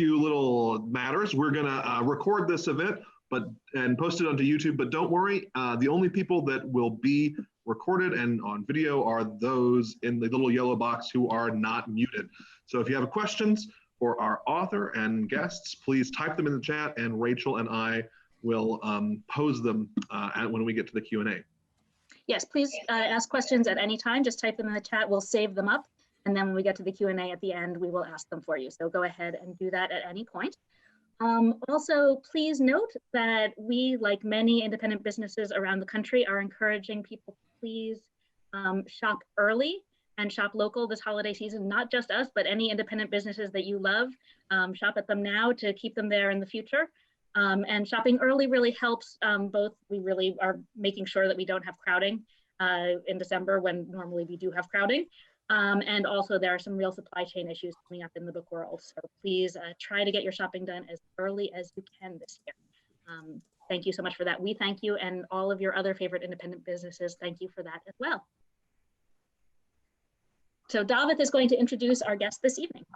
Few little matters. We're gonna record this event, and post it onto YouTube. But don't worry, the only people that will be recorded and on video are those in the little yellow box who are not muted. So if you have questions for our author and guests, please type them in the chat, and Rachel and I will pose them when we get to the Q&A. Yes, please ask questions at any time. Just type them in the chat. We'll save them up. And then when we get to the Q&A at the end, we will ask them for you. So go ahead and do that at any point. Also, please note that we, like many independent businesses around the country, are encouraging people to please shop early and shop local this holiday season. Not just us, but any independent businesses that you love. Shop at them now to keep them there in the future. And shopping early really helps both. We really are making sure that we don't have crowding in December when normally we do have crowding. And also there are some real supply chain issues coming up in the book world. So please try to get your shopping done as early as you can this year. Thank you so much for that. We thank you, and all of your other favorite independent businesses, thank you for that as well. So David is going to introduce our guest this evening.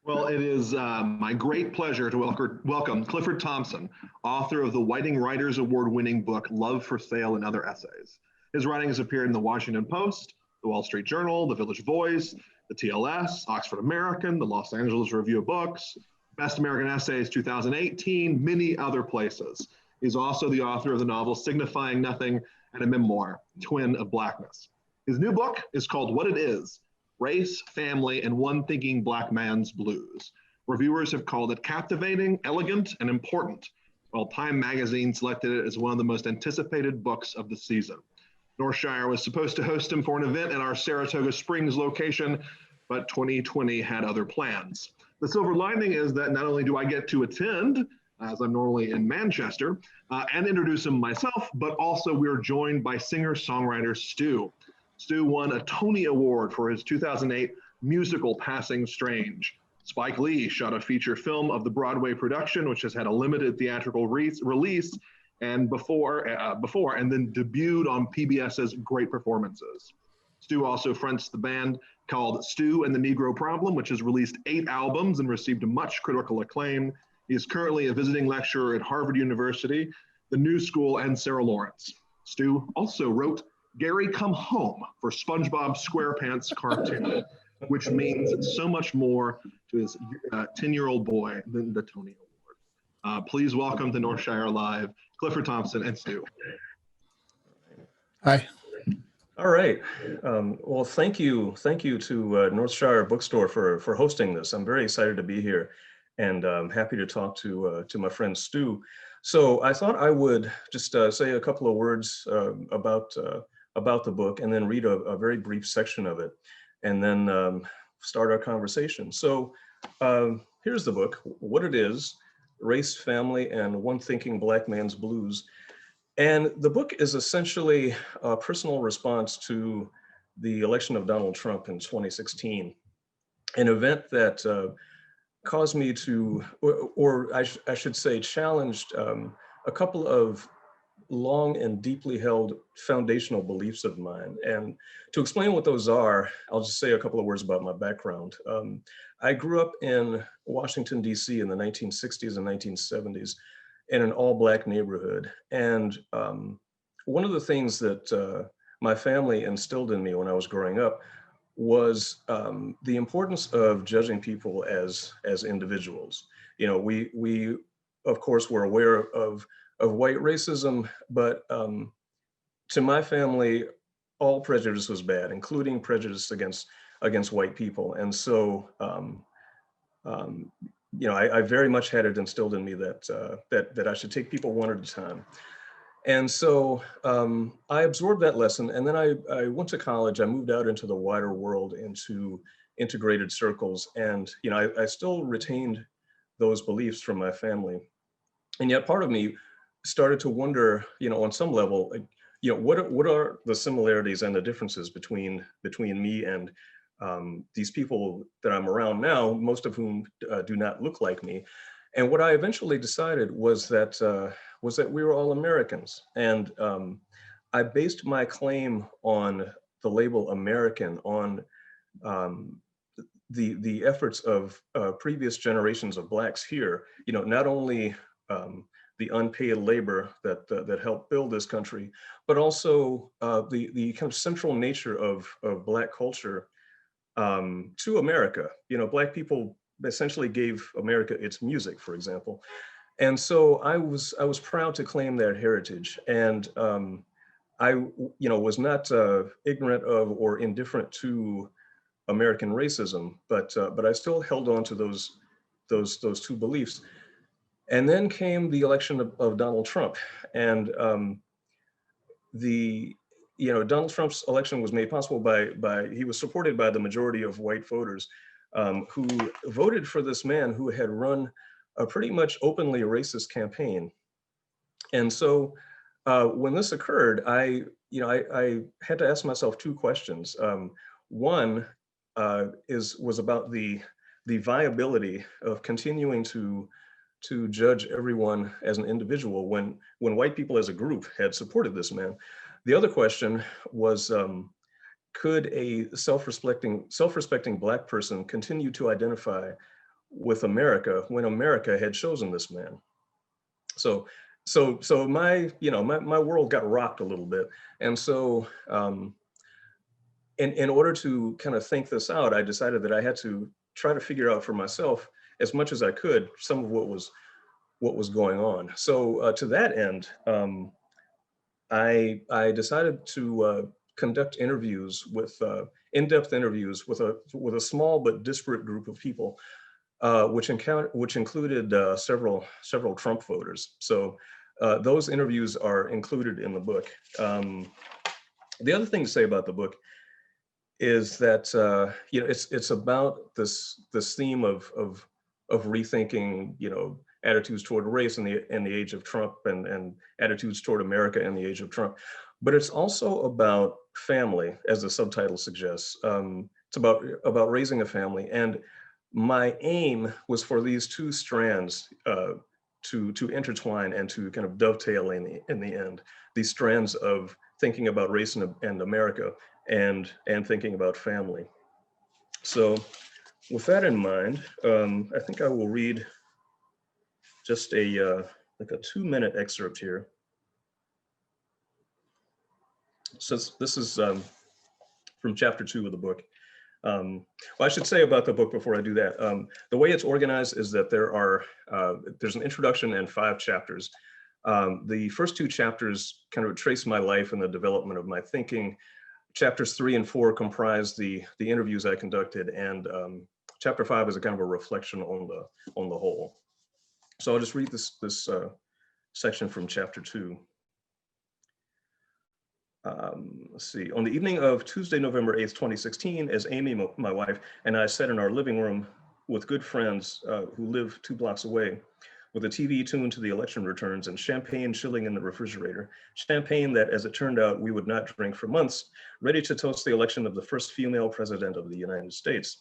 Well, it is my great pleasure to welcome Clifford Thompson, author of the Whiting Writers Award-winning book, Love for Sale and Other Essays. His writings appeared in the Washington Post, the Wall Street Journal, the Village Voice, the TLS, Oxford American, the Los Angeles Review of Books, Best American Essays 2018, many other places. He's also the author of the novel Signifying Nothing and a memoir, Twin of Blackness. His new book is called What It Is: Race, Family, and One Thinking Black Man's Blues. Reviewers have called it captivating, elegant, and important, while Time magazine selected it as one of the most anticipated books of the season. Northshire was supposed to host him for an event at our Saratoga Springs location, but 2020 had other plans. The silver lining is that not only do I get to attend, as I'm normally in Manchester, and introduce him myself, but also we're joined by singer-songwriter Stu. Stu won a Tony Award for his 2008 musical Passing Strange. Spike Lee shot a feature film of the Broadway production, which has had a limited theatrical release, and before and then debuted on PBS's Great Performances. Stu also fronts the band called Stu and the Negro Problem, which has released 8 albums and received much critical acclaim. He is currently a visiting lecturer at Harvard University, the New School, and Sarah Lawrence. Stu also wrote Gary Come Home for SpongeBob SquarePants cartoon, which means so much more to his 10-year-old boy than the Tony Award. Please welcome to Northshire Live, Clifford Thompson and Stu. Hi. All right. Well, thank you to Northshire Bookstore for hosting this. I'm very excited to be here, and I'm happy to talk to my friend Stu. So I thought I would just say a couple of words about the book, and then read a very brief section of it, and then start our conversation. So here's the book, What It Is: Race, Family, and One Thinking Black Man's Blues. And the book is essentially a personal response to the election of Donald Trump in 2016, an event that caused me to, or I should say, challenged a couple of long and deeply held foundational beliefs of mine. And to explain what those are, I'll just say a couple of words about my background. I grew up in Washington, D.C. in the 1960s and 1970s in an all-Black neighborhood. And one of the things that my family instilled in me when I was growing up was the importance of judging people as individuals. You know, we of course were aware of white racism, but to my family, all prejudice was bad, including prejudice against white people. And so, you know, I very much had it instilled in me that I should take people one at a time. And so I absorbed that lesson, and then I went to college. I moved out into the wider world, into integrated circles, and you know, I still retained those beliefs from my family. And yet part of me started to wonder, you know, on some level, you know, what are the similarities and the differences between me and these people that I'm around now, most of whom do not look like me. And what I eventually decided was that we were all Americans. And I based my claim on the label American on the efforts of previous generations of Blacks here, not only the unpaid labor that helped build this country, but also the kind of central nature of Black culture to America. Black people essentially gave America its music, for example. And so I was proud to claim that heritage. And I was not ignorant of or indifferent to American racism, but I still held on to those two beliefs. And then came the election of Donald Trump, and Donald Trump's election was made possible by he was supported by the majority of white voters who voted for this man who had run a pretty much openly racist campaign. And so when this occurred, I had to ask myself two questions. One was about the viability of continuing to judge everyone as an individual when white people as a group had supported this man. The other question was, could a self-respecting Black person continue to identify with America when America had chosen this man? So my world got rocked a little bit. And so in order to kind of think this out, I decided that I had to try to figure out for myself as much as I could some of what was going on. So to that end, I decided to conduct interviews in-depth interviews with a small but disparate group of people, which included several Trump voters. So those interviews are included in the book. The other thing to say about the book is that it's about this theme of rethinking attitudes toward race in the age of Trump and attitudes toward America in the age of Trump. But it's also about family, as the subtitle suggests. It's about raising a family. And my aim was for these two strands to intertwine and to kind of dovetail in the end. These strands of thinking about race and America and thinking about family. So with that in mind, I think I will read just like a 2-minute excerpt here. So this is from chapter 2 of the book. Well, I should say about the book before I do that. The way it's organized is that there's an introduction and 5 chapters. The first 2 chapters kind of trace my life and the development of my thinking. Chapters 3 and 4 comprise the interviews I conducted, and chapter 5 is a kind of a reflection on the whole. So I'll just read this section from chapter 2. Let's see. On the evening of Tuesday, November 8th, 2016, as Amy, my wife, and I sat in our living room with good friends who live 2 blocks away, with a TV tuned to the election returns and champagne chilling in the refrigerator, champagne that, as it turned out, we would not drink for months, ready to toast the election of the first female president of the United States.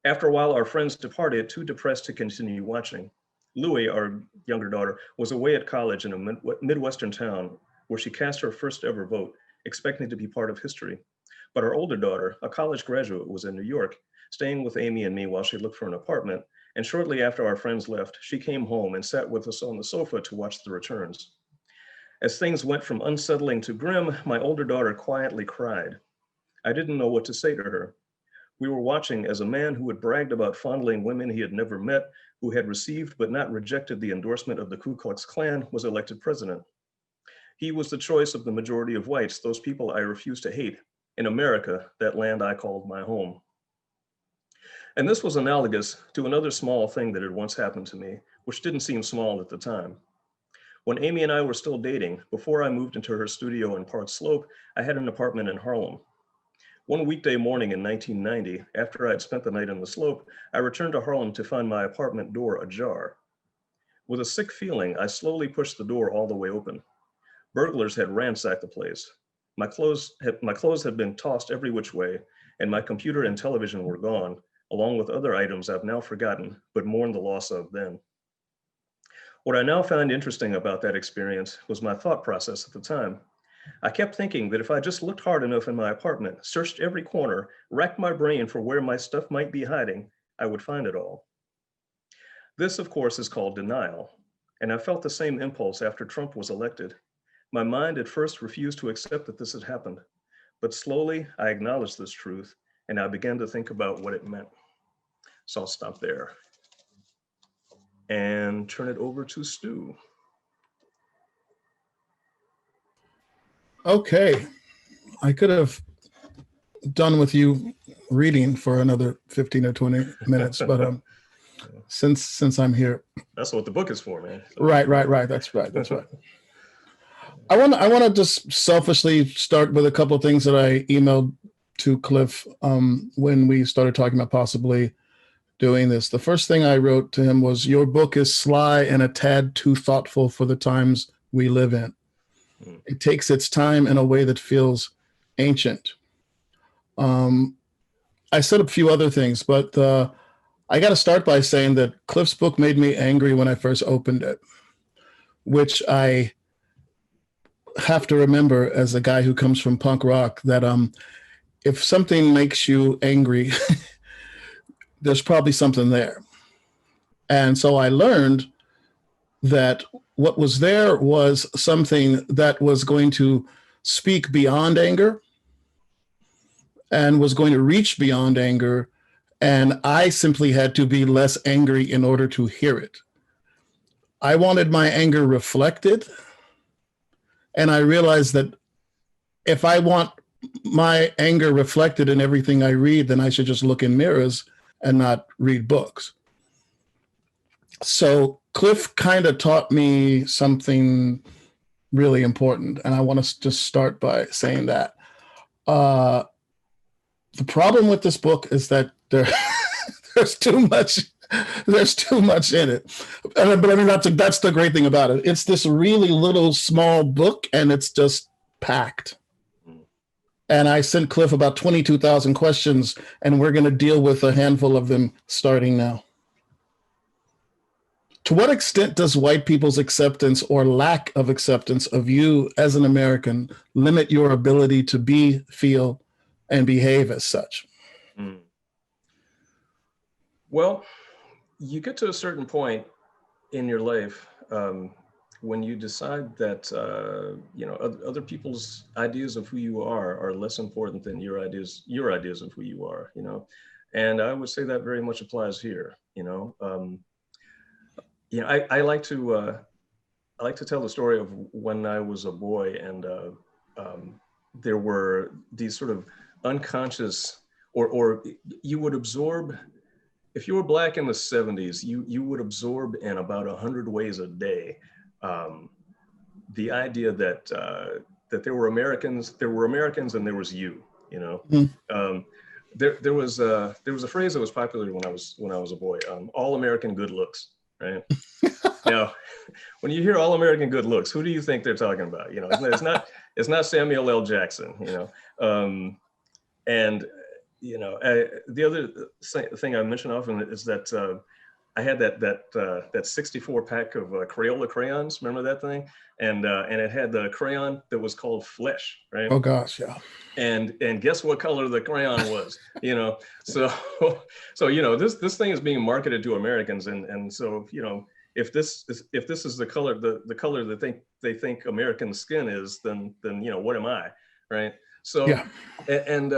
After a while, our friends departed, too depressed to continue watching. Louie, our younger daughter, was away at college in a Midwestern town where she cast her first ever vote, expecting to be part of history. But our older daughter, a college graduate, was in New York, staying with Amy and me while she looked for an apartment. And shortly after our friends left, she came home and sat with us on the sofa to watch the returns. As things went from unsettling to grim, my older daughter quietly cried. I didn't know what to say to her. We were watching as a man who had bragged about fondling women he had never met, who had received but not rejected the endorsement of the Ku Klux Klan, was elected president. He was the choice of the majority of whites, those people I refused to hate, in America, that land I called my home. And this was analogous to another small thing that had once happened to me, which didn't seem small at the time. When Amy and I were still dating, before I moved into her studio in Park Slope, I had an apartment in Harlem. One weekday morning in 1990, after I had spent the night on the slope, I returned to Harlem to find my apartment door ajar. With a sick feeling, I slowly pushed the door all the way open. Burglars had ransacked the place. My clothes had been tossed every which way, and my computer and television were gone, along with other items I've now forgotten, but mourned the loss of then. What I now find interesting about that experience was my thought process at the time. I kept thinking that if I just looked hard enough in my apartment, searched every corner, racked my brain for where my stuff might be hiding, I would find it all. This, of course, is called denial. And I felt the same impulse after Trump was elected. My mind at first refused to accept that this had happened. But slowly, I acknowledged this truth, and I began to think about what it meant. So I'll stop there and turn it over to Stu. Okay, I could have done with you reading for another 15 or 20 minutes, but since I'm here. That's what the book is for, man. Right. That's right. I want to just selfishly start with a couple of things that I emailed to Cliff when we started talking about possibly doing this. The first thing I wrote to him was, your book is sly and a tad too thoughtful for the times we live in. It takes its time in a way that feels ancient. I said a few other things, but I got to start by saying that Cliff's book made me angry when I first opened it, which I have to remember as a guy who comes from punk rock, that if something makes you angry, there's probably something there. And so I learned that what was there was something that was going to speak beyond anger and was going to reach beyond anger. And I simply had to be less angry in order to hear it. I wanted my anger reflected. And I realized that if I want my anger reflected in everything I read, then I should just look in mirrors and not read books. So Cliff kind of taught me something really important. And I want to just start by saying that. The problem with this book is that there's too much in it. But I mean, that's the great thing about it. It's this really little small book and it's just packed. And I sent Cliff about 22,000 questions and we're going to deal with a handful of them starting now. To what extent does white people's acceptance or lack of acceptance of you as an American limit your ability to be, feel, and behave as such? Well, you get to a certain point in your life when you decide that other people's ideas of who you are less important than your ideas of who you are. And I would say that very much applies here. I like to tell the story of when I was a boy, and there were these sort of unconscious, or you would absorb. If you were Black in the 70s, you would absorb in about 100 ways a day the idea that there were Americans, and there was you. There was a phrase that was popular when I was a boy: all American good looks. Right. Now, when you hear all American good looks, who do you think they're talking about? It's not Samuel L. Jackson. And the other thing I mention often is that I had that 64 pack of Crayola crayons. Remember that thing? And it had the crayon that was called Flesh, right? Oh gosh, yeah. And guess what color the crayon was? So this thing is being marketed to Americans, and so if this is the color that they think American skin is, then what am I, right? So yeah. And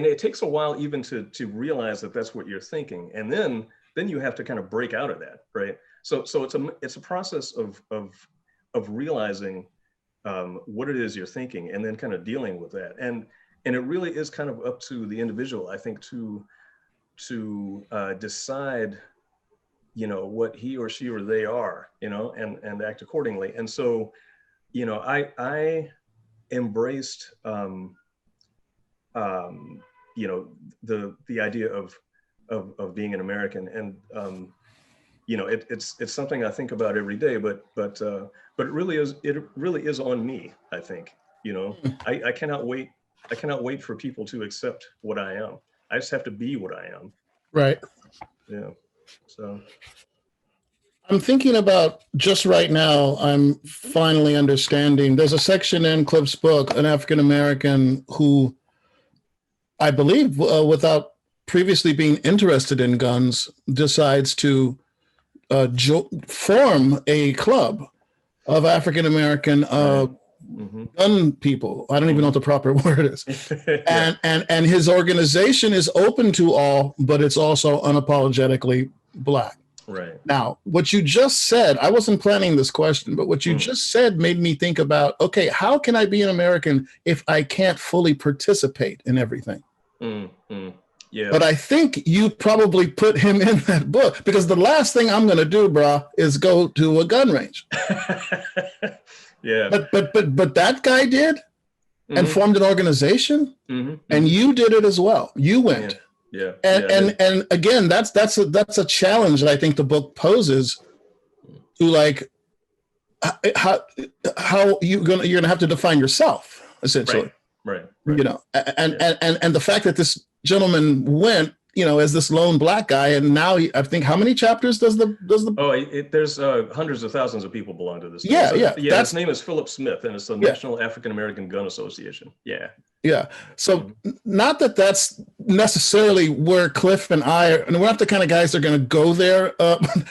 it takes a while even to realize that that's what you're thinking, and then you have to kind of break out of that, right? So it's a process of realizing what it is you're thinking, and then kind of dealing with that, and it really is kind of up to the individual, I think, to decide what he or she or they are, and act accordingly. And so I embraced the idea of being an American, and it's something I think about every day, but it really is on me, I think. I cannot wait for people to accept what I am. I just have to be what I am. Right. Yeah. So I'm thinking about just right now, I'm finally understanding. There's a section in Cliff's book, an African American who I believe without previously being interested in guns, decides to form a club of African American gun people. I don't even know what the proper word is. Yeah. And his organization is open to all, but it's also unapologetically Black. Right. Now, what you just said, I wasn't planning this question, but what you just said made me think about, okay, how can I be an American if I can't fully participate in everything? Yeah. But I think you probably put him in that book, because the last thing I'm going to do, brah, is go to a gun range. Yeah. But that guy did and formed an organization, and you did it as well. You went. Yeah. And again, that's a challenge that I think the book poses to, like, how you're gonna have to define yourself, essentially. Right. You know, and the fact that this gentleman went, you know, as this lone Black guy, and now I think, how many chapters does the there's hundreds of thousands of people belong to this thing. Yeah. His name is Philip Smith, and it's the National African American Gun Association. Yeah. So not that that's necessarily where Cliff and I are, and we're not the kind of guys that are going to go there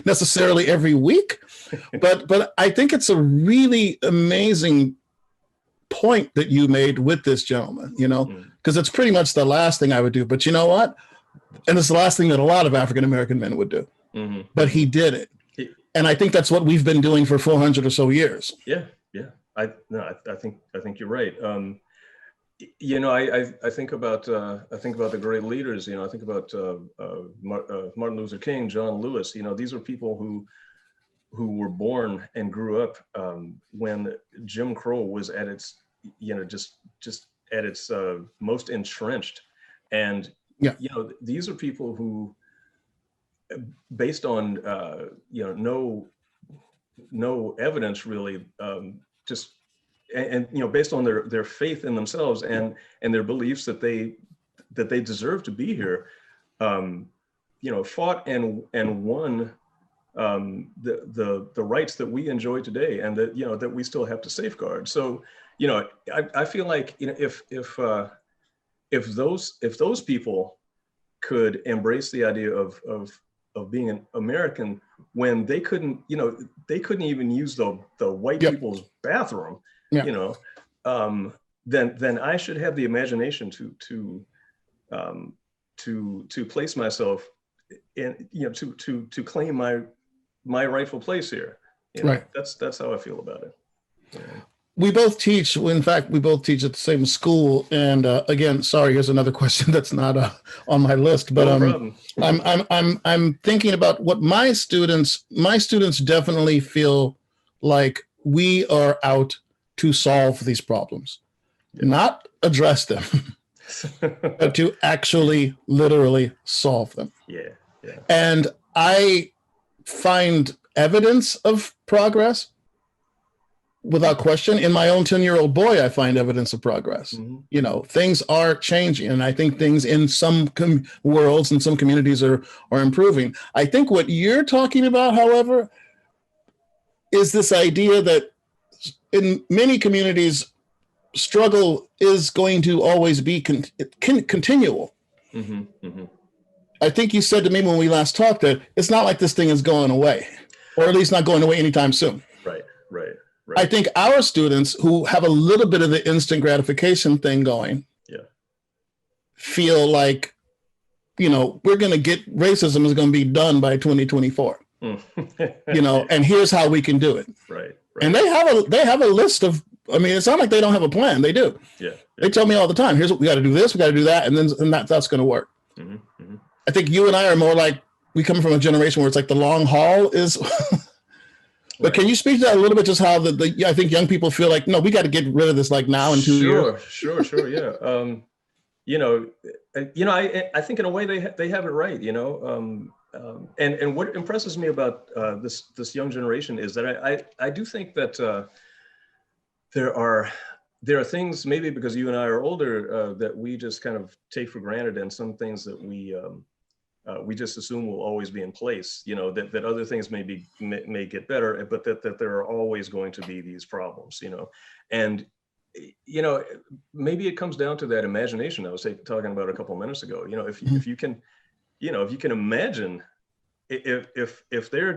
necessarily every week, but I think it's a really amazing point that you made with this gentleman, you know, because it's pretty much the last thing I would do. But you know what? And it's the last thing that a lot of African American men would do. But he did it. And I think that's what we've been doing for 400 or so years. Yeah. I think you're right. You know, I think about the great leaders. You know, I think about Martin Luther King, John Lewis. You know, these are people who were born and grew up when Jim Crow was at its, you know, just at its most entrenched. And you know, these are people who, based on you know, no evidence really, just and you know, based on their faith in themselves and their beliefs that they deserve to be here, you know, fought and won the rights that we enjoy today, and that, you know, that we still have to safeguard. So, you know, I feel like, you know, if those people could embrace the idea of being an American when they couldn't, you know, they couldn't even use the white people's bathroom, you know, then I should have the imagination to place myself in, you know, to claim my rightful place here. You know, that's how I feel about it. Yeah. We both teach. In fact, we both teach at the same school. And again, sorry, here's another question that's not on my list. But No problem. I'm thinking about what my students definitely feel like we are out to solve these problems, not address them, but to actually, literally solve them. Yeah. And I find evidence of progress. Without question, in my own 10-year-old boy, I find evidence of progress. You know, things are changing, and I think things in some worlds and some communities are improving. I think what you're talking about, however, is this idea that in many communities, struggle is going to always be continual. I think you said to me when we last talked that it's not like this thing is going away, or at least not going away anytime soon. Right. I think our students who have a little bit of the instant gratification thing going feel like, you know, we're going to get, racism is going to be done by 2024, you know, and here's how we can do it. Right. And they have a list of, I mean, it's not like they don't have a plan. They do. Yeah. They tell me all the time, here's what we got to do, this, we got to do that. And that's going to work. I think you and I are more like, we come from a generation where it's like the long haul is. But can you speak to that a little bit, just how I think young people feel like, no, we got to get rid of this like now in 2 years? Sure. Yeah. You know, I think in a way they have it right, you know, and what impresses me about this young generation is that I do think that there are things, maybe because you and I are older, that we just kind of take for granted, and some things that we we just assume will always be in place, you know, that other things may get better, but that there are always going to be these problems, you know. And, you know, maybe it comes down to that imagination I was talking about a couple of minutes ago. You know, if you can, you know, if you can imagine, if their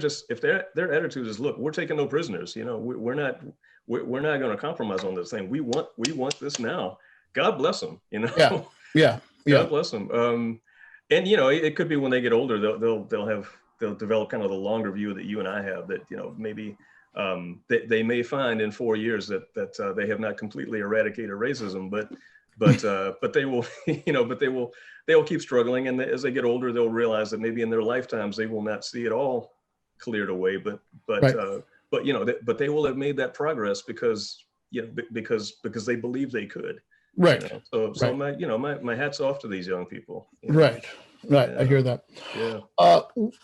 attitude is, look, we're taking no prisoners, you know, we're not going to compromise on this thing. We want this now. God bless them, you know. Yeah. God bless them. And you know, it could be when they get older, they'll develop kind of the longer view that you and I have, that, you know, maybe they may find in 4 years that they have not completely eradicated racism, but they will, you know, they'll keep struggling, and as they get older, they'll realize that maybe in their lifetimes they will not see it all cleared away, but you know, but they will have made that progress because, you know, because they believe they could. Right. You know? So my hat's off to these young people. You know? Right. Yeah. I hear that. Yeah.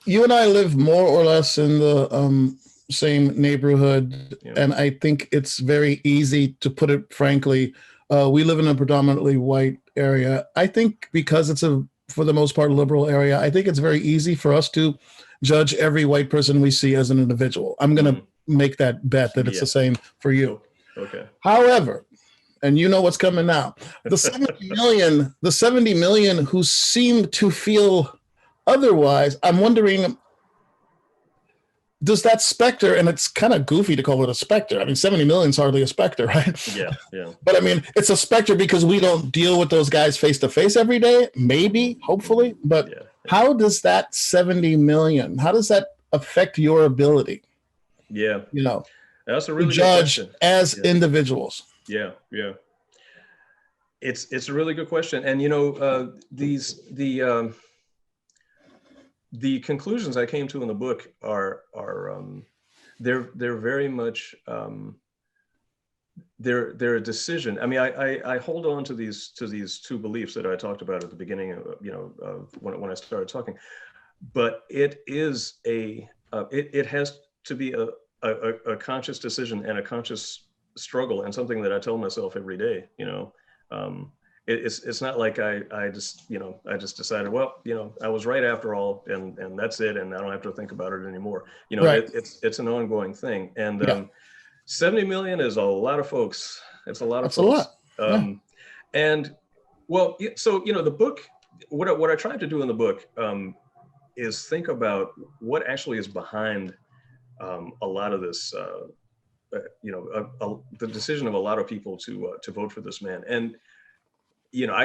You and I live more or less in the same neighborhood, and I think it's very easy to put it frankly. We live in a predominantly white area. I think because it's for the most part, liberal area, I think it's very easy for us to judge every white person we see as an individual. I'm going to make that bet that it's the same for you. Okay. However, and you know what's coming now, the 70 million who seem to feel otherwise, I'm wondering, does that specter, and it's kind of goofy to call it a specter. I mean, 70 million is hardly a specter, right? Yeah. But I mean, it's a specter because we don't deal with those guys face to face every day, maybe, hopefully. But how does that 70 million, how does that affect your ability? Yeah. You know, that's a really judge good question. as individuals. Yeah. It's a really good question. And, you know, the conclusions I came to in the book are they're very much they're a decision. I mean, I hold on to these two beliefs that I talked about at the beginning of, you know, when I started talking, but it is it has to be a conscious decision and a conscious struggle, and something that I tell myself every day, you know. It's not like I just, you know, I just decided, well, you know, I was right after all, and that's it, and I don't have to think about it anymore. You know, it's an ongoing thing. And 70 million is a lot of folks. It's a lot of folks. And well, so, you know, the book, what I tried to do in the book is think about what actually is behind a lot of this, you know, the decision of a lot of people to vote for this man. And you know,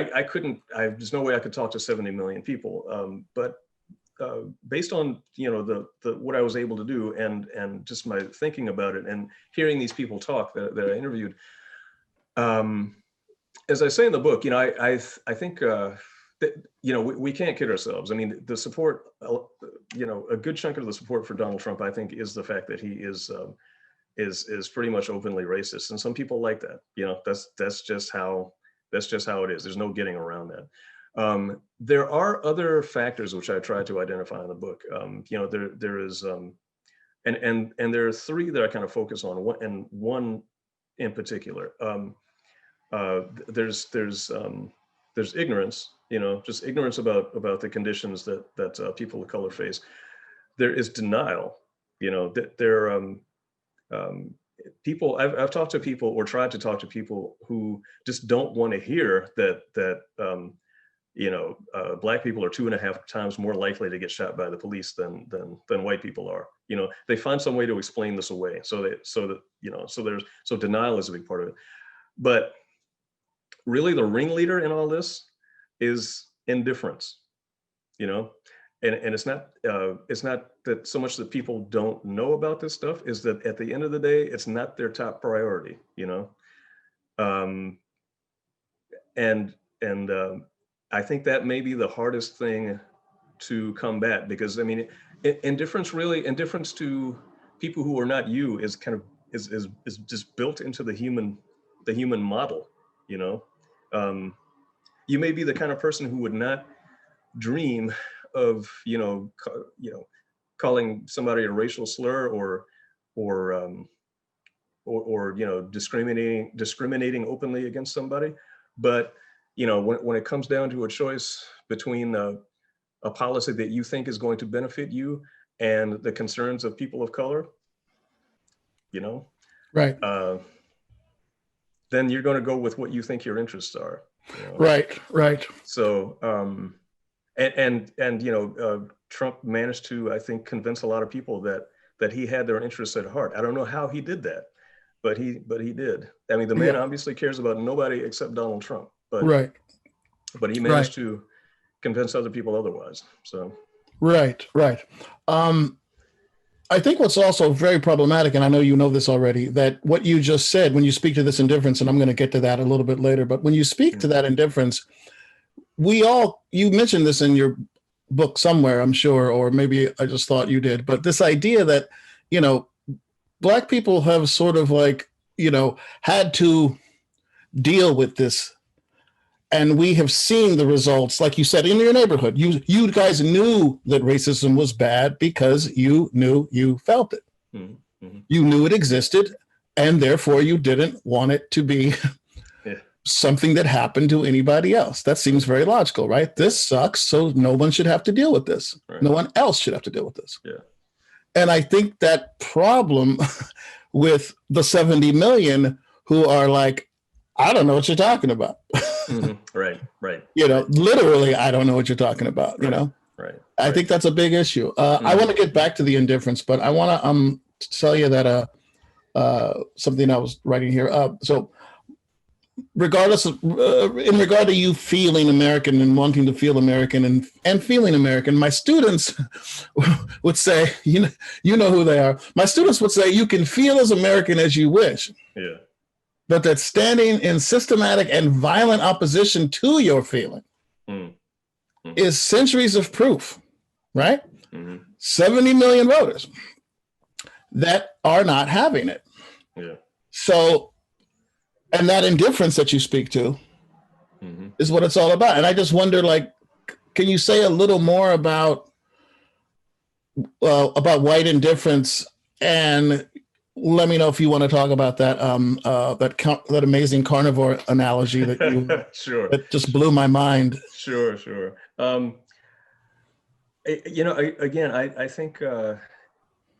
there's no way I could talk to 70 million people, but based on, you know, the what I was able to do, and just my thinking about it and hearing these people talk that I interviewed, as I say in the book, you know, I think that, you know, we can't kid ourselves. I mean, the support, you know, a good chunk of the support for Donald Trump, I think, is the fact that he is pretty much openly racist, and some people like that. You know, that's just how it is. There's no getting around that. There are other factors which I tried to identify in the book. You know, there is, and there are three that I kind of focus on, and one in particular. There's ignorance. You know, just ignorance about the conditions that people of color face. There is denial. You know, that there people, I've talked to people, or tried to talk to people, who just don't want to hear that you know, Black people are 2.5 times more likely to get shot by the police than white people are. You know, they find some way to explain this away. So denial is a big part of it. But really, the ringleader in all this is indifference. You know, and it's not that so much that people don't know about this stuff, is that at the end of the day, it's not their top priority, you know. And I think that may be the hardest thing to combat, because I mean, indifference to people who are not you is kind of is just built into the human model, you know. You may be the kind of person who would not dream of, you know, calling somebody a racial slur, or you know, discriminating openly against somebody. But you know, when it comes down to a choice between a policy that you think is going to benefit you and the concerns of people of color, you know, Right. then you're going to go with what you think your interests are. You know? Right. Right. So, Trump managed to, I think, convince a lot of people that he had their interests at heart. I don't know how he did that, but he did. I mean, the man obviously cares about nobody except Donald Trump, but he managed to convince other people otherwise. So, right. I think what's also very problematic, and I know you know this already, that what you just said, when you speak to this indifference, and I'm going to get to that a little bit later, but when you speak to that indifference, you mentioned this in your book somewhere, I'm sure, or maybe I just thought you did, but this idea that, Black people have sort of like, had to deal with this. And we have seen the results, like you said, in your neighborhood. You guys knew that racism was bad because you knew you felt it. Mm-hmm. You knew it existed, and therefore you didn't want it to be something that happened to anybody else. That seems very logical, right? This sucks, so no one should have to deal with this. Right. No one else should have to deal with this. Yeah. And I think that problem with the 70 million who are like, I don't know what you're talking about. Mm-hmm. Right. Literally, I don't know what you're talking about, Right. I think that's a big issue. I want to get back to the indifference, but I want to tell you that something I was writing here. So regardless of, in regard to you feeling American and wanting to feel American and feeling American, my students would say, you know who they are. My students would say, you can feel as American as you wish. Yeah. But that standing in systematic and violent opposition to your feeling is centuries of proof, right? 70 million voters that are not having it. Yeah. So, and that indifference that you speak to is what it's all about. And I just wonder, like, can you say a little more about white indifference, and let me know if you want to talk about that that amazing carnivore analogy that you sure. That just blew my mind. Sure. I think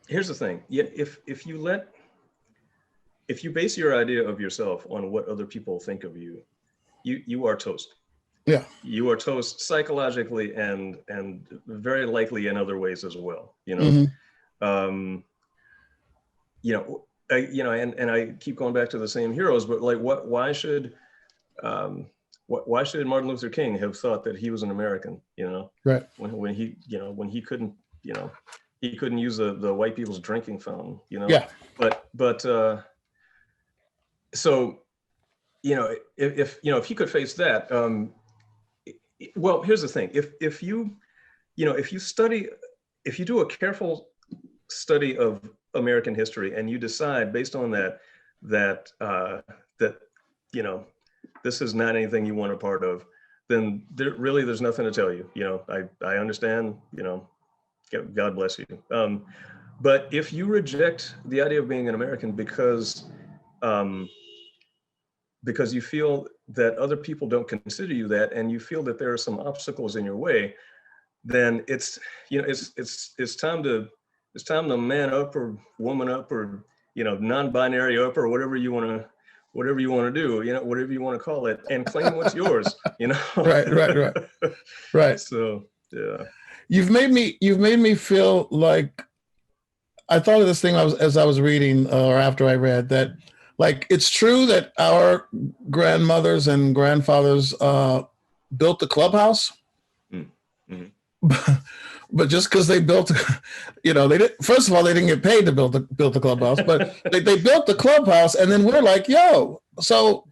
here's the thing. If you base your idea of yourself on what other people think of you, you are toast. Yeah. You are toast psychologically and very likely in other ways as well. And I keep going back to the same heroes, but like, why should Martin Luther King have thought that he was an American? Right. When he couldn't, he couldn't use the white people's drinking fountain. Yeah. But so, if he could face that, well, here's the thing: if you do a careful study of American history and you decide based on that this is not anything you want a part of, then there's nothing to tell you. I understand. God bless you. But if you reject the idea of being an American because you feel that other people don't consider you that, and you feel that there are some obstacles in your way, then it's time to man up or woman up or non-binary up or whatever you want to do, whatever you want to call it, and claim what's yours. Right. So yeah, you've made me feel like I thought of this thing as I was reading or after I read that. Like, it's true that our grandmothers and grandfathers built the clubhouse, but just because they built, they didn't. First of all, they didn't get paid to build the clubhouse, but they built the clubhouse, and then we're like, yo, so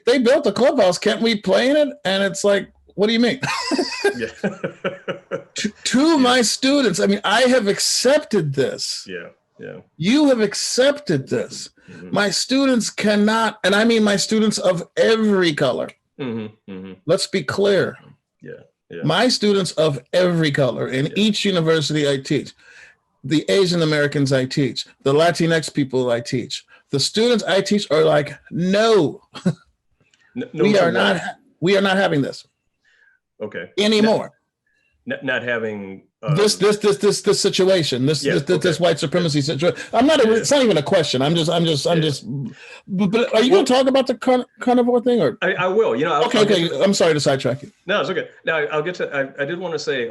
they built the clubhouse. Can't we play in it? And it's like, what do you mean? to my students, I mean, I have accepted this. Yeah. You have accepted this. My students cannot, and I mean my students of every color. Let's be clear. Yeah. My students of every color in each university I teach, the Asian Americans I teach, the Latinx people I teach, the students I teach are like, no, we are not having this. Okay. Anymore. not having this situation, this white supremacy situation. I'm not. It's not even a question. I'm just. But are you going to talk about the carnivore thing, or I will. You know. Okay. I'm sorry to sidetrack you. No, it's okay. Now I'll get to. I did want to say.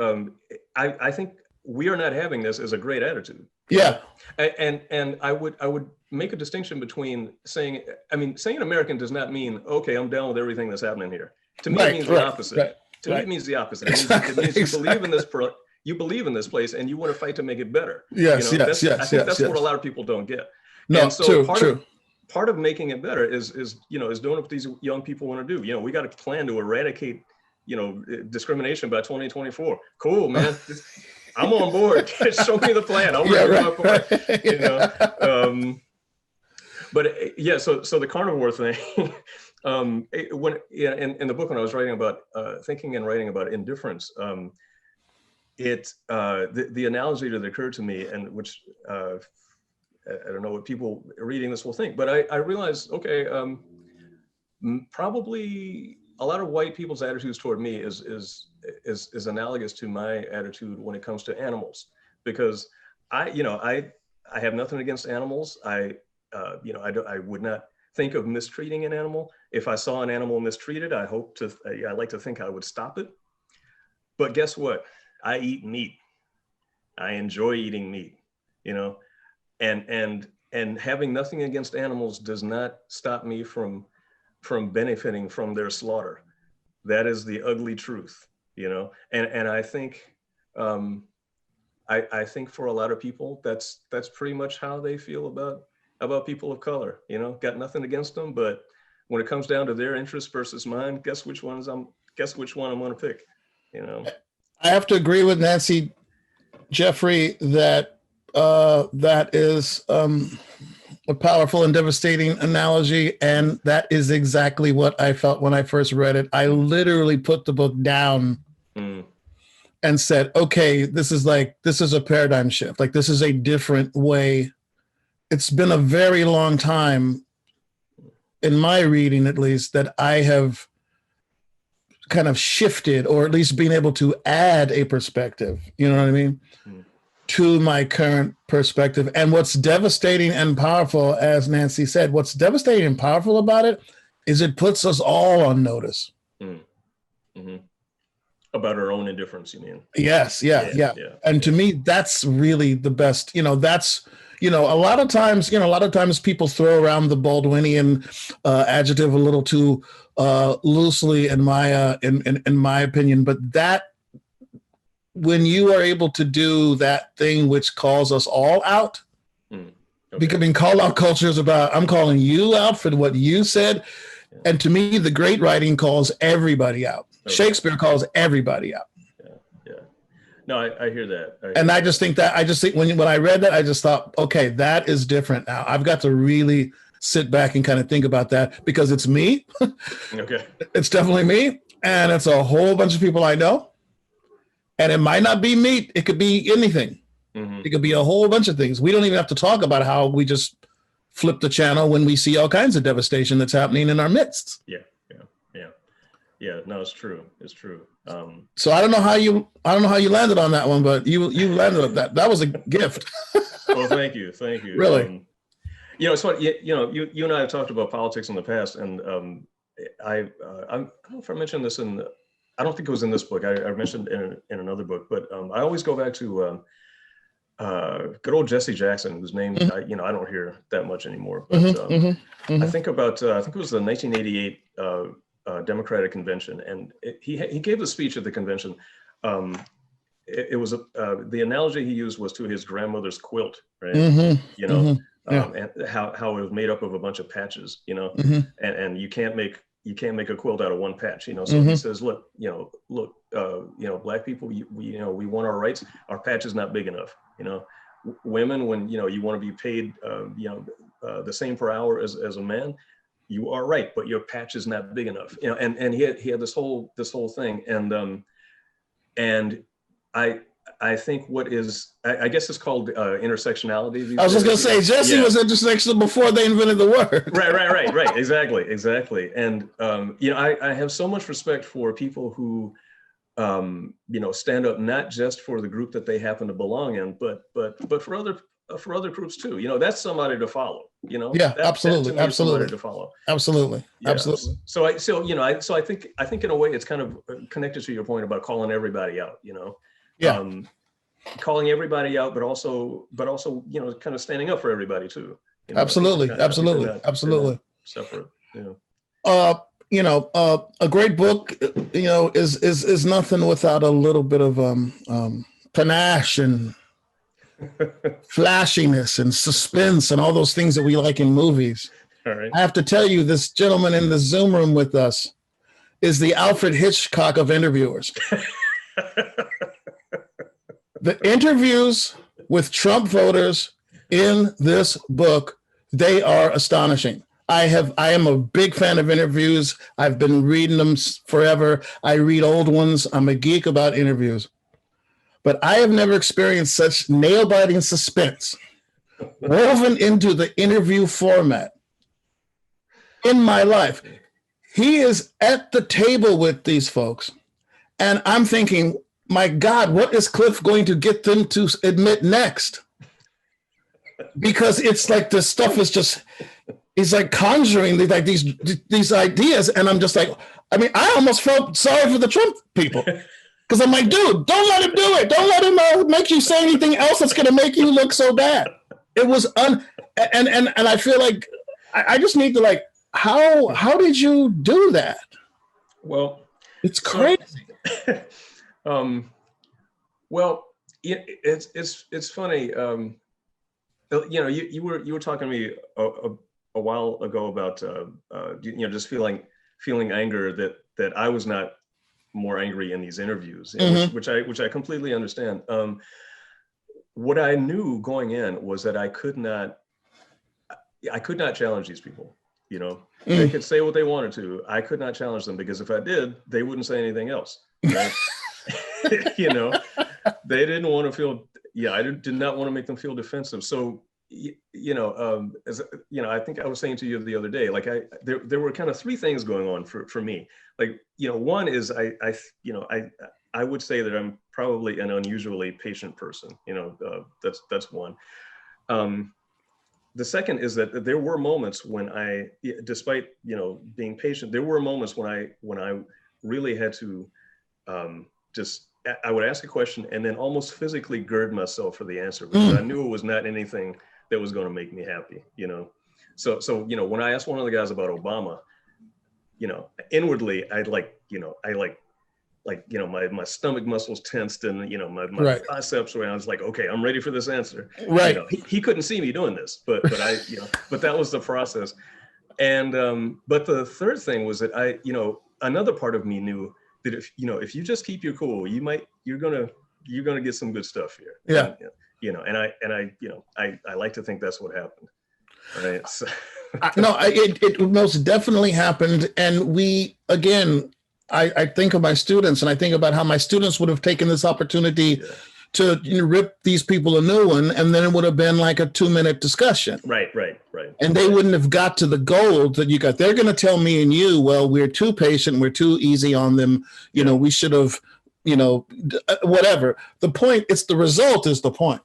I think we are not having this is a great attitude. Yeah. And I would make a distinction between saying. I mean, saying American does not mean okay. I'm down with everything that's happening here. To me, it means the opposite. Right. To me, it means the opposite. It means you believe in this. You believe in this place, and you want to fight to make it better. Yes, I think that's yes. what a lot of people don't get. No, and so true. Part of making it better is doing what these young people want to do. You know, we got a plan to eradicate, discrimination by 2024. Cool, man. I'm on board. Show me the plan. I'll But yeah, so the carnivore thing. In the book when I was writing about thinking and writing about indifference, the analogy that occurred to me, and which I don't know what people reading this will think, but I realized, okay, probably a lot of white people's attitudes toward me is analogous to my attitude when it comes to animals, because I have nothing against animals. I would not think of mistreating an animal. If I saw an animal mistreated, I like to think I would stop it. But guess what? I eat meat. I enjoy eating meat, and having nothing against animals does not stop me from benefiting from their slaughter. That is the ugly truth, and I think I think for a lot of people that's pretty much how they feel about people of color. Got nothing against them, but when it comes down to their interests versus mine, guess which one I'm going to pick. I have to agree with Nancy Jeffrey that that is a powerful and devastating analogy, and that is exactly what I felt when I first read it. I literally put the book down and said, okay, this is a paradigm shift. Like, this is a different way. It's been a very long time, in my reading at least, that I have kind of shifted, or at least being able to add a perspective, you know what I mean, to my current perspective. And what's devastating and powerful, as Nancy said, what's devastating and powerful about it is it puts us all on notice. Mm-hmm. About our own indifference, you mean? Yes, yeah. And to me, that's really the best, that's, a lot of times people throw around the Baldwinian adjective a little too loosely, in my opinion. But that, when you are able to do that thing which calls us all out, becoming call out culture is about, I'm calling you out for what you said. Yeah. And to me, the great writing calls everybody out. Okay. Shakespeare calls everybody out. Yeah. No, I hear that. I just think when I read that, I just thought, okay, that is different now. I've got to really sit back and kind of think about that, because it's me. Okay. It's definitely me. And it's a whole bunch of people I know. And it might not be meat. It could be anything. Mm-hmm. It could be a whole bunch of things. We don't even have to talk about how we just flip the channel when we see all kinds of devastation that's happening in our midst. Yeah. No, it's true. It's true. So I don't know how you landed on that one, but you landed on that. That was a gift. Well, thank you. Really. It's funny. You and I have talked about politics in the past, and I don't know if I mentioned this I don't think it was in this book. I mentioned in another book, but I always go back to good old Jesse Jackson, whose name I don't hear that much anymore. But I think about I think it was the 1988 Democratic convention, and he gave a speech at the convention. It was the analogy he used was to his grandmother's quilt, right? And how it was made up of a bunch of patches, and you can't make a quilt out of one patch, So he says, look, Black people, we want our rights. Our patch is not big enough, Women, when you want to be paid, the same per hour as a man, you are right, but your patch is not big enough, And he had this whole thing, and I think what is, I guess it's called intersectionality. I was just going to say, Jesse was intersectional before they invented the word. Right. Exactly. And, I have so much respect for people who stand up not just for the group that they happen to belong in, but for other groups too. That's somebody to follow. Yeah, that absolutely, to me is somebody absolutely, to follow. absolutely, Yeah. absolutely. So I think in a way it's kind of connected to your point about calling everybody out. Yeah. Calling everybody out, but also kind of standing up for everybody too. Absolutely, absolutely, they're absolutely. not separate. A great book, is nothing without a little bit of panache and flashiness and suspense and all those things that we like in movies. All right. I have to tell you, this gentleman in the Zoom room with us is the Alfred Hitchcock of interviewers. The interviews with Trump voters in this book, they are astonishing. I am a big fan of interviews. I've been reading them forever. I read old ones. I'm a geek about interviews. But I have never experienced such nail-biting suspense woven into the interview format in my life. He is at the table with these folks, and I'm thinking, my God, what is Cliff going to get them to admit next? Because it's like this stuff is just, he's like conjuring these ideas, and I'm just like, I almost felt sorry for the Trump people. Because I'm like, dude, don't let him do it. Don't let him make you say anything else that's going to make you look so bad. It was and I feel like I just need to how did you do that? Well, it's crazy. Well, it's funny. You were talking to me a while ago about just feeling anger that I was not more angry in these interviews, which I completely understand. What I knew going in was that I could not challenge these people. They could say what they wanted to. I could not challenge them, because if I did, they wouldn't say anything else. Right? They didn't want to feel. Yeah, I did not want to make them feel defensive. So as I think I was saying to you the other day, there were kind of three things going on for me. One is I would say that I'm probably an unusually patient person. That's one. The second is that there were moments when despite being patient, there were moments when I really had to I would ask a question and then almost physically gird myself for the answer, because I knew it was not anything that was going to make me happy. So when I asked one of the guys about Obama, inwardly my stomach muscles tensed, and my right. biceps were. I was like, okay, I'm ready for this answer. Right. He couldn't see me doing this, but but that was the process. And but the third thing was that another part of me knew that if you just keep your cool, you're gonna get some good stuff here. Yeah. And I like to think that's what happened. Right. So. No, it most definitely happened. And I think of my students, and I think about how my students would have taken this opportunity to rip these people a new one, and then it would have been like a 2-minute discussion. Right. And they wouldn't have got to the gold that you got. They're going to tell me and you, well, we're too patient, we're too easy on them. We should have, whatever. The point, it's the result is the point.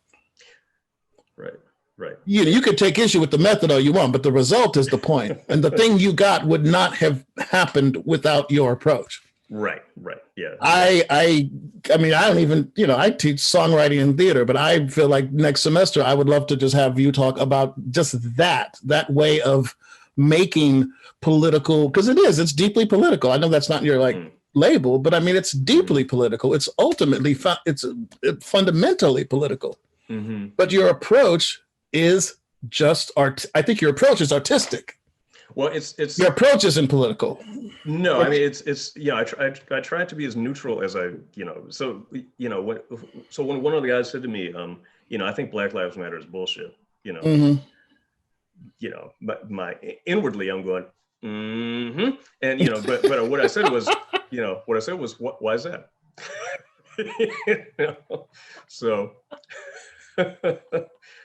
Right. You could take issue with the method all you want, but the result is the point. And the thing you got would not have happened without your approach. Right. Yeah. I don't even, I teach songwriting and theater, but I feel like next semester I would love to just have you talk about just that way of making political, because it's deeply political. I know that's not your label, but it's deeply political. It's ultimately, it's fundamentally political. Mm-hmm. But your approach is just I think your approach is artistic. Well, it's your approach isn't political. No, I try to be as neutral as so when one of the guys said to me, I think Black Lives Matter is bullshit, Mm-hmm. But inwardly I'm going, and but what I said was, why is that? So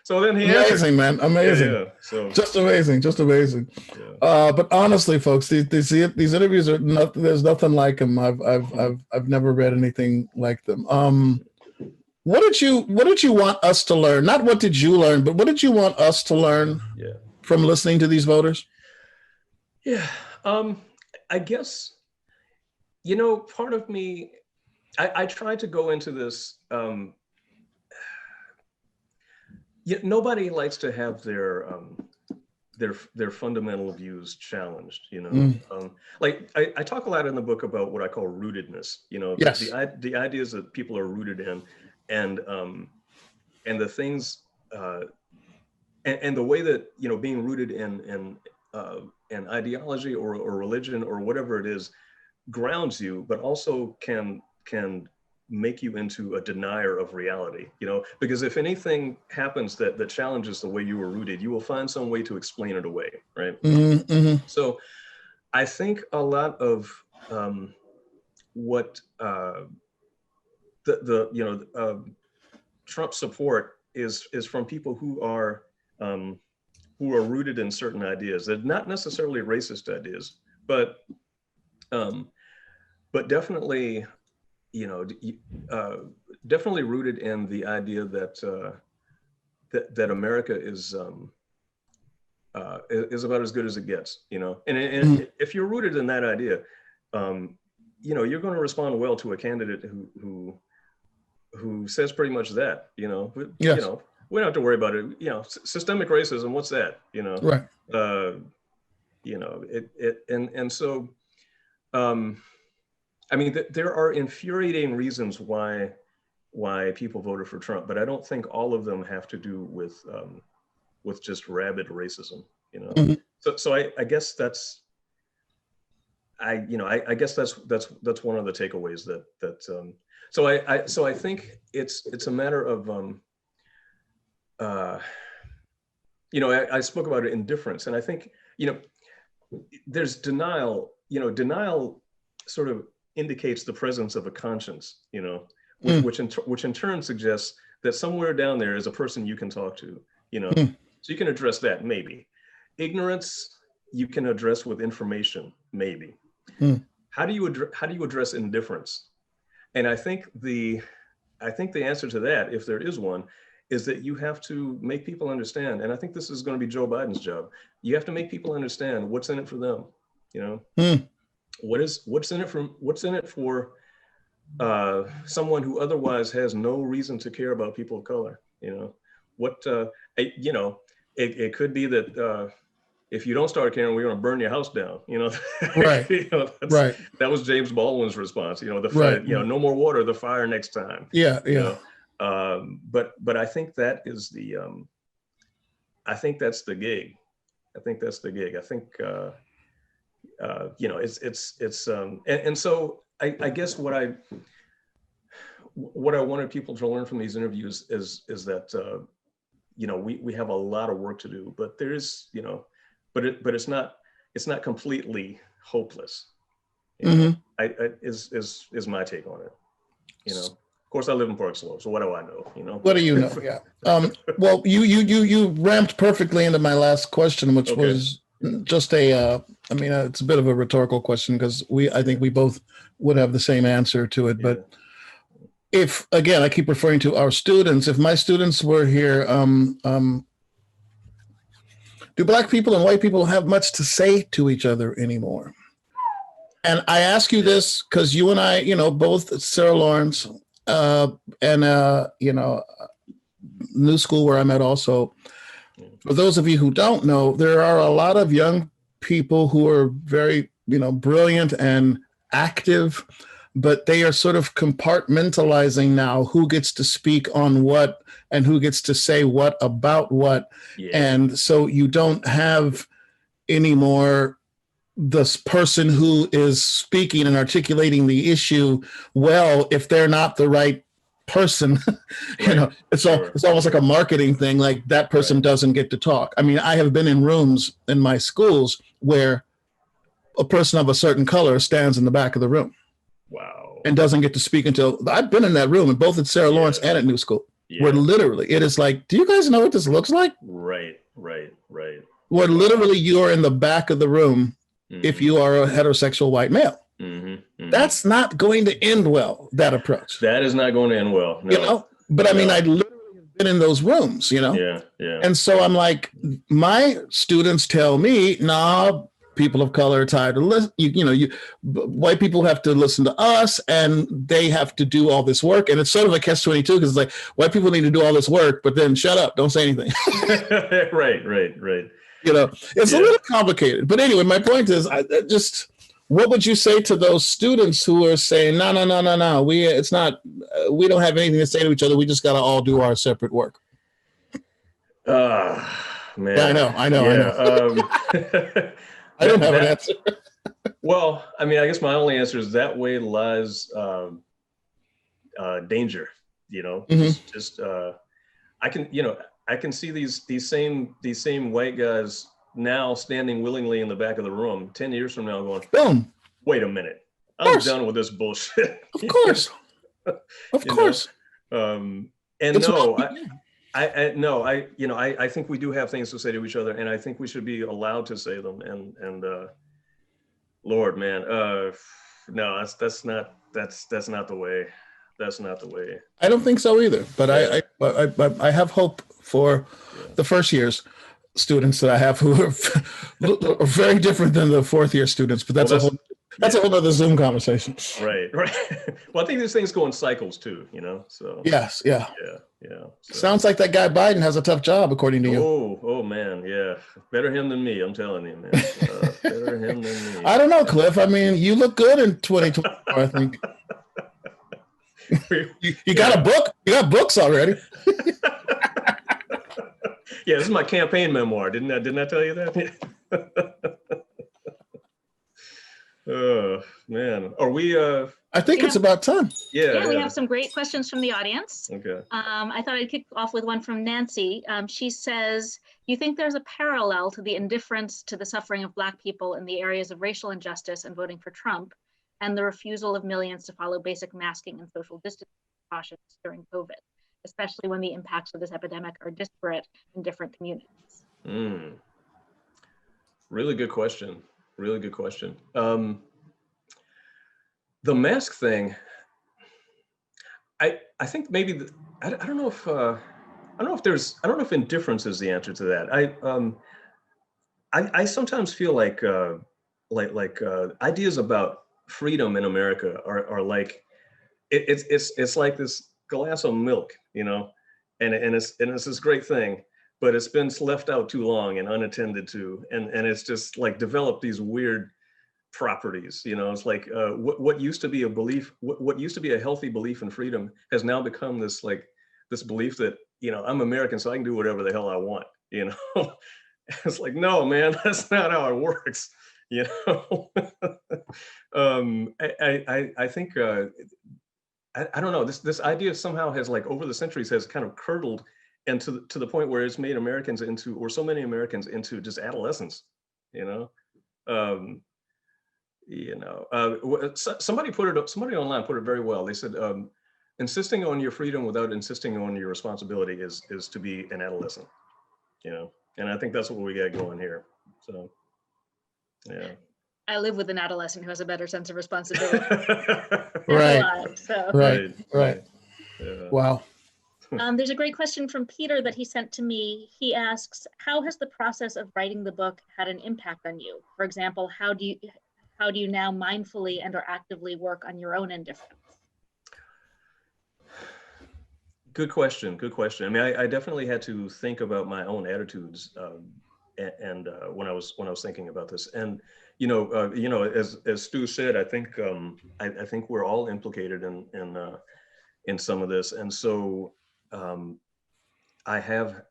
So then he answered. Amazing, man. Amazing. Yeah. So Just amazing. Just amazing. yeah. But honestly, folks, these interviews are not. There's nothing like them. I've never read anything like them. What did you want us to learn? Not what did you learn, but what did you want us to learn from listening to these voters? Yeah. I guess, part of me, I tried to go into this. Nobody likes to have their fundamental views challenged. Like I talk a lot in the book about what I call rootedness. Yes. The ideas that people are rooted in, and the things, and the way that being rooted in an ideology or religion or whatever it is grounds you, but also can make you into a denier of reality, because if anything happens that challenges the way you were rooted, you will find some way to explain it away, right? Mm-hmm, mm-hmm. So I think a lot of what Trump support is from people who are rooted in certain ideas. They're not necessarily racist ideas, but definitely, definitely rooted in the idea that that America is about as good as it gets, and if you're rooted in that idea, you're going to respond well to a candidate who says pretty much that, Yes. We don't have to worry about it. Systemic racism, what's that? Right. So, I mean, there are infuriating reasons why people voted for Trump, but I don't think all of them have to do with just rabid racism. Mm-hmm. So I guess that's I guess that's one of the takeaways that so I think it's a matter of I spoke about indifference, and I think there's denial. Denial sort of indicates the presence of a conscience, which in turn suggests that somewhere down there is a person you can talk to, so you can address that, maybe. Ignorance you can address with information, maybe. How do you address indifference? And I think the answer to that, if there is one, is that you have to make people understand, and I think this is going to be Joe Biden's job. You have to make people understand what's in it for them. What's in it for someone who otherwise has no reason to care about people of color. It could be that if you don't start caring, we're going to burn your house down. Right. Right. That was James Baldwin's response. The fire, no more water, the fire next time. Yeah. Yeah. But I think that is I think that's the gig. I think and so I guess what I wanted people to learn from these interviews is that we have a lot of work to do, but there is but it's not completely hopeless. Is my take on it. Of course, I live in Park Slope, so what do I know? What do you know? Yeah. Well, you ramped perfectly into my last question, which was just it's a bit of a rhetorical question because I think we both would have the same answer to it. But if, again, I keep referring to our students, if my students were here, do Black people and white people have much to say to each other anymore? And I ask you this because you and I, both at Sarah Lawrence and, New School where I'm at also. For those of you who don't know, there are a lot of young people who are very, brilliant and active, but they are sort of compartmentalizing now who gets to speak on what and who gets to say what about what. Yeah. And so you don't have anymore this person who is speaking and articulating the issue well if they're not the right person. It's almost like a marketing thing, like that person doesn't get to talk. I mean, I have been in rooms in my schools where a person of a certain color stands in the back of the room. Wow. And doesn't get to speak until I've been in that room, and both at Sarah Lawrence and at New School. where literally it is like, do you guys know what this looks like? Right. Where literally you are in the back of the room if you are a heterosexual white male. That's not going to end well, that approach. That is not going to end well. No. You know, but I mean, I literally have been in those rooms, you know? Yeah. And so I'm like, my students tell me, nah, people of color are tired to listen. White people have to listen to us and they have to do all this work. And it's sort of a catch-22 because it's like, white people need to do all this work, but then shut up, don't say anything. Right. You know, it's a little complicated. But anyway, my point is, what would you say to those students who are saying, no, we don't have anything to say to each other. We just got to all do our separate work. Man. Yeah, I know. I don't have an answer. Well, I mean, I guess my only answer is that way lies danger. You know, I can see these same white guys now standing willingly in the back of the room 10 years from now going, boom, wait a minute, I'm done with this bullshit. Of course. Of course. I think we do have things to say to each other, and I think we should be allowed to say them. And Lord, man, no, that's not the way. That's not the way. I don't think so either. But I have hope for the first year's students that I have who are very different than the fourth year students. But that's a whole other Zoom conversation. Right. Well, I think these things go in cycles too, you know. So yes, yeah. So. Sounds like that guy Biden has a tough job, according to you. Oh man, yeah. Better him than me, I'm telling you, man. Better him than me. I don't know, Cliff. I mean, you look good in 2024, I think. You got a book? You got books already. Yeah, this is my campaign memoir. Didn't I tell you that? Oh man, are we? I think it's about time. Yeah, we have some great questions from the audience. Okay. I thought I'd kick off with one from Nancy. She says, "You think there's a parallel to the indifference to the suffering of Black people in the areas of racial injustice and voting for Trump, and the refusal of millions to follow basic masking and social distancing precautions during COVID, especially when the impacts of this epidemic are disparate in different communities?" Really good question. The mask thing, I think maybe I don't know if indifference is the answer to that. I sometimes feel like ideas about freedom in America are like it's like this glass of milk, you know, and it's this great thing, but it's been left out too long and unattended to, and it's just like developed these weird properties, you know. It's like what used to be a belief, what used to be a healthy belief in freedom has now become this belief that, you know, I'm American, so I can do whatever the hell I want, you know. It's like, no, man, that's not how it works, you know. I think I don't know, this idea somehow has, like, over the centuries has kind of curdled, and to the point where it's made Americans into, or so many Americans into, just adolescents, you know. Somebody online put it very well. They said, insisting on your freedom without insisting on your responsibility is to be an adolescent, you know. And I think that's what we got going here. So, yeah. I live with an adolescent who has a better sense of responsibility. Right. Alive, Right. Yeah. Wow. There's a great question from Peter that he sent to me. He asks, how has the process of writing the book had an impact on you? For example, how do you now mindfully and or actively work on your own indifference? Good question. I mean, I definitely had to think about my own attitudes, and when I was thinking about this, and you know, as Stu said, I think we're all implicated in some of this, and so I have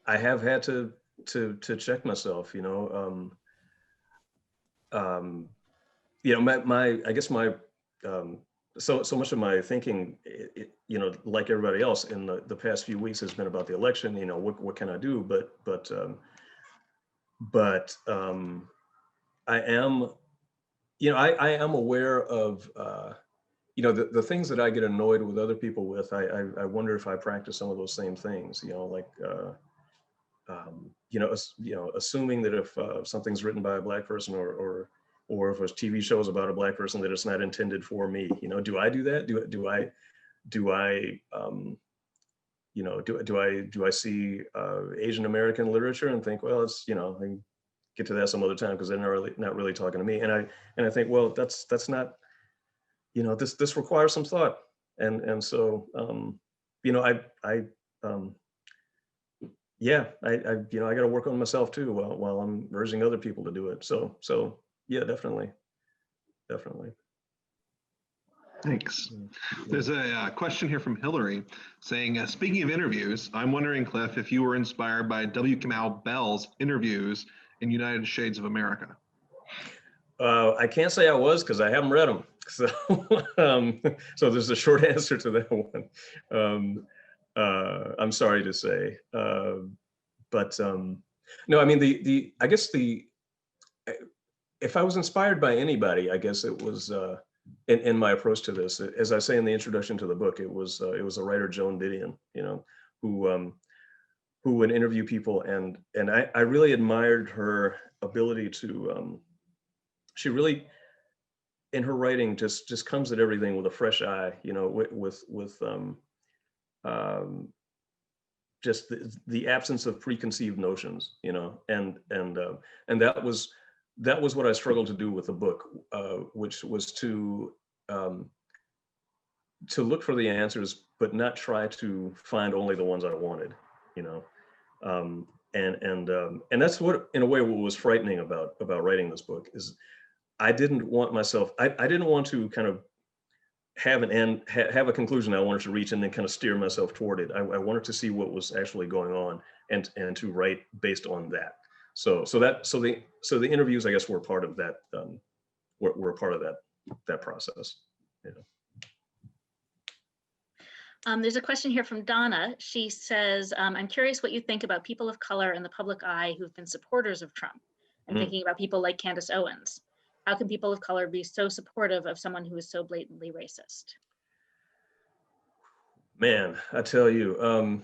had to check myself, you know. So much of my thinking, you know, like everybody else in the past few weeks, has been about the election. You know, what can I do? But I am, you know, I am aware of you know, the things that I get annoyed with other people with, I wonder if I practice some of those same things, you know, like, you know, assuming that if something's written by a Black person or if a TV show is about a Black person, that it's not intended for me. You know, do I do that? Do I you know, do I see Asian American literature and think, well, it's, you know, I can get to that some other time because they're not really talking to me. And I think, well, that's not, you know, this requires some thought. And so, you know, yeah, you know, I got to work on myself too while I'm urging other people to do it. So yeah, definitely. Thanks. Yeah. There's a question here from Hillary saying, speaking of interviews, I'm wondering, Cliff, if you were inspired by W. Kamau Bell's interviews in United Shades of America. I can't say I was because I haven't read them. So, so there's a short answer to that one. I'm sorry to say, but no, I mean I guess if I was inspired by anybody, I guess it was in my approach to this. As I say in the introduction to the book, it was a writer, Joan Didion, you know, who would interview people, and I really admired her ability to. She really, in her writing, just comes at everything with a fresh eye, you know, with just the absence of preconceived notions, you know, and that was what I struggled to do with the book, which was to look for the answers, but not try to find only the ones I wanted, you know, and that's what, in a way, what was frightening about writing this book is I didn't want myself, I didn't want to kind of have an end, have a conclusion I wanted to reach and then kind of steer myself toward it. I wanted to see what was actually going on and to write based on that. So the interviews, I guess, were part of that, were part of that process. Yeah. There's a question here from Donna. She says, I'm curious what you think about people of color in the public eye who've been supporters of Trump. I'm thinking about people like Candace Owens. How can people of color be so supportive of someone who is so blatantly racist? Man, I tell you,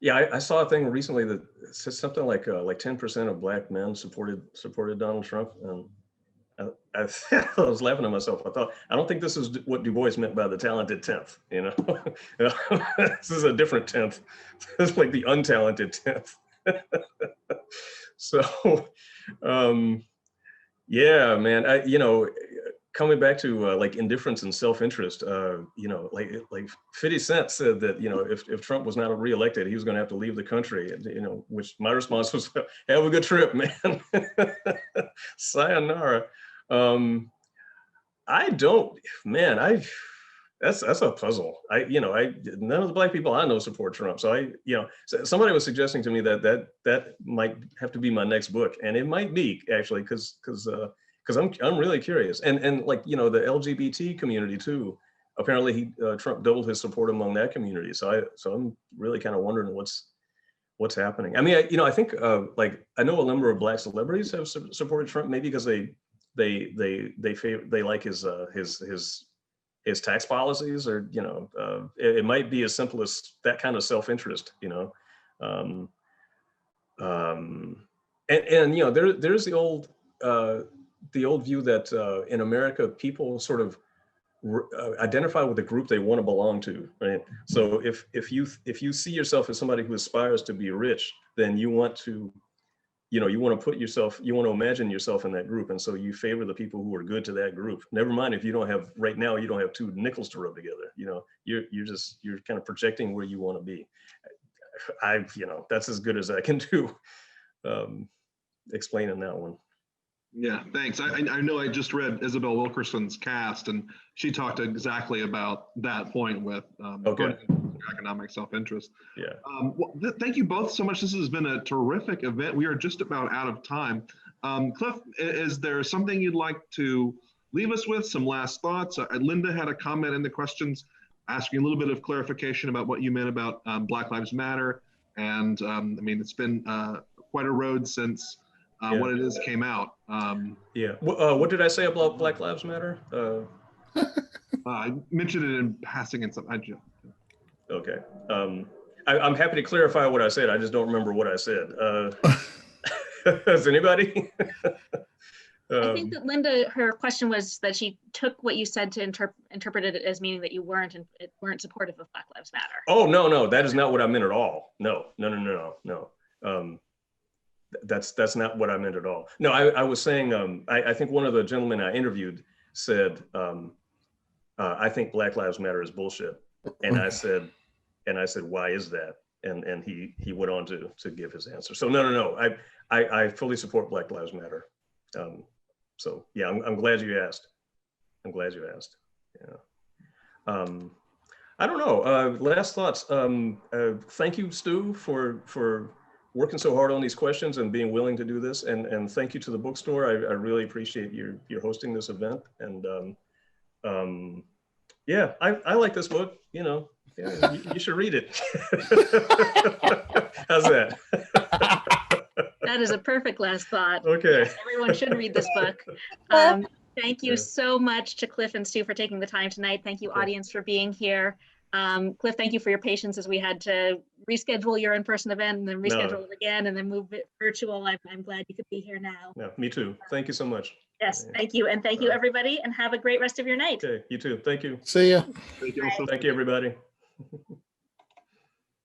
yeah, I saw a thing recently that said something like 10% of Black men supported Donald Trump, and I was laughing at myself. I don't think this is what Du Bois meant by the talented 10th. You know, this is a different 10th. It's like the untalented 10th. So. Yeah, man. You know, coming back to like indifference and self-interest, you know, like 50 Cent said that, you know, if Trump was not reelected, he was going to have to leave the country. You know, which my response was, "Have a good trip, man." Sayonara. I don't, man. That's a puzzle. None of the Black people I know support Trump. So somebody was suggesting to me that might have to be my next book, and it might be actually because I'm really curious. And like, you know, the LGBT community too. Apparently Trump doubled his support among that community. So I'm really kind of wondering what's happening. I mean, I think like I know a number of Black celebrities have supported Trump, maybe because they like his tax policies, or, you know, it might be as simple as that kind of self-interest, you know. And you know, there's the old view that in America people sort of identify with the group they want to belong to, right? So if you see yourself as somebody who aspires to be rich, then you want to imagine yourself in that group, and so you favor the people who are good to that group. Never mind if you don't have, right now, you don't have two nickels to rub together. You know, you're kind of projecting where you want to be. That's as good as I can do explaining that one. Yeah, thanks. I know I just read Isabel Wilkerson's cast, and she talked exactly about that point with economic self-interest. Yeah. Well, thank you both so much. This has been a terrific event. We are just about out of time. Cliff, is there something you'd like to leave us with? Some last thoughts? Linda had a comment in the questions asking a little bit of clarification about what you meant about Black Lives Matter. And I mean, it's been quite a road since What It Is came out. Yeah. What did I say about Black Lives Matter? I mentioned it in passing and something. Okay. I'm happy to clarify what I said. I just don't remember what I said. Does anybody? I think that Linda, her question was that she took what you said to interpret it as meaning that you weren't supportive of Black Lives Matter. Oh, no, that is not what I meant at all. No. That's not what I meant at all. No, I was saying, I think one of the gentlemen I interviewed said, I think Black Lives Matter is bullshit. And I said, why is that? And he went on to give his answer. So no, I fully support Black Lives Matter. So yeah, I'm glad you asked. Yeah. I don't know. Last thoughts. Thank you, Stu, for working so hard on these questions and being willing to do this. And thank you to the bookstore. I really appreciate your hosting this event. And yeah, I like this book. You know, yeah, you should read it. How's that? That is a perfect last thought. Okay. Yes, everyone should read this book. Thank you so much to Cliff and Stu for taking the time tonight. Thank you, audience, for being here. Cliff, thank you for your patience as we had to reschedule your in-person event and then reschedule it again and then move it virtual. I'm glad you could be here now. Yeah, me too. Thank you so much. Yes, thank you. And thank you, everybody, and have a great rest of your night. Okay, you too. Thank you. See ya. Thank you, Thank you, everybody.